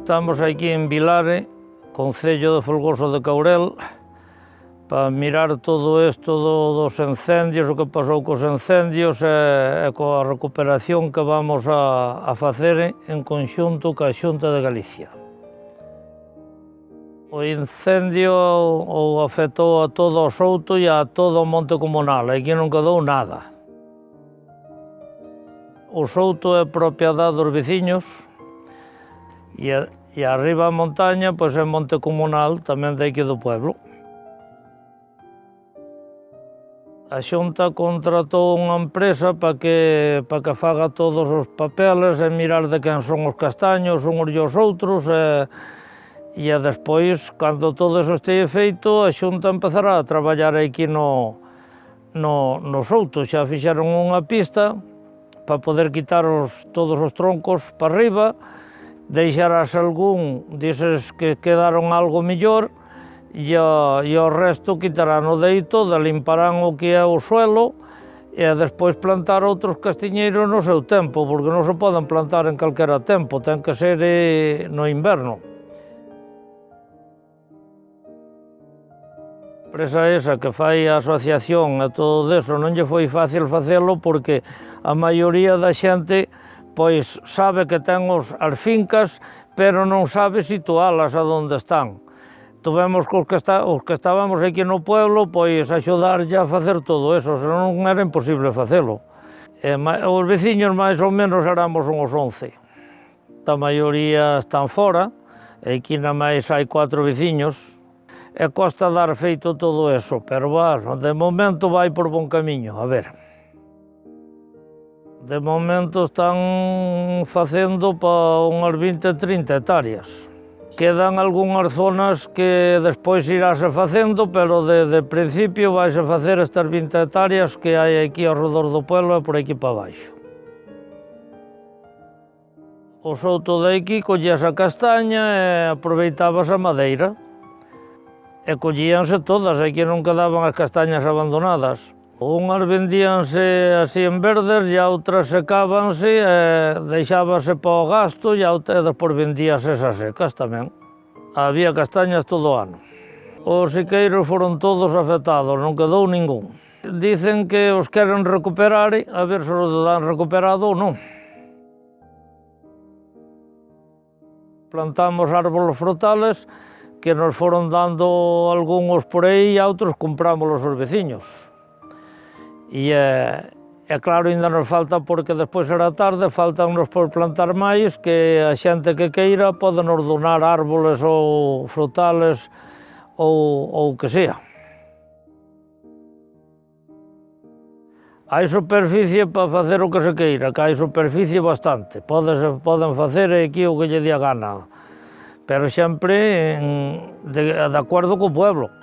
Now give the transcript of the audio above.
Estamos aquí en Vilare, concello de Folgoso de Caurel, para mirar todo isto dos incendios, o que pasou cos incendios e coa recuperación que vamos a facer en conxunto ca Xunta de Galicia. O incendio afectou a todo o Souto e a todo o monte comunal, aquí non quedou nada. O Souto é propiedade dos veciños e arriba a montaña pois é monte comunal tamén de aquí do pueblo. A Xunta contratou unha empresa para que faga todos os papeles e mirar de quen son os castaños uns e os outros e despois, cando todo eso este feito, a Xunta empezará a traballar aquí no Souto. Xa fixeron unha pista para poder quitar todos os troncos para arriba, deixarás algún dises que quedaron algo mellor e o resto quitarán o de aí todo, limparán o que é o suelo e despois plantar outros castiñeiros no seu tempo, porque non se poden plantar en calquera tempo, ten que ser no inverno. A empresa esa que fai a asociación e todo eso non lle foi fácil facelo porque a maioría da xente pois sabe que ten as fincas, pero non sabe situalas a onde están. Tuvemos os que estábamos aquí no pueblo, pois axudarlle a facer todo eso, senón non era imposible facelo. Os veciños máis ou menos éramos uns 11. A maioría están fora, e aquí na máis hai 4 veciños, e costa dar feito todo eso, pero de momento vai por bon camiño, a ver. De momento están facendo para unhas 20-30 hectáreas. Quedan algunhas zonas que despois irase facendo, pero de principio vais a facer estas 20 hectáreas que hai aquí ao redor do pueblo e por aquí para baixo. O Souto de aquí collías a castaña e aproveitabas a madeira. E collíanse todas, aquí non quedaban as castañas abandonadas. Unhas vendíanse así en verdes e outras secábanse e deixábase para o gasto e despois vendíase esas secas tamén. Había castañas todo o ano. Os siqueiros foron todos afectados, non quedou ningún. Dicen que os queren recuperar, a ver se os dan recuperado ou non. Plantamos árboles frutales que nos foron dando algúns por aí e outros comprámoslos os veciños. E claro, ainda nos falta, porque despois era tarde, faltan-nos por plantar máis, que a xente que queira pode nos donar árboles ou frutales ou o que sea. Hai superficie para facer o que se queira, que hai superficie bastante, poden facer aquí o que lle dé a gana, pero sempre de acordo co pueblo.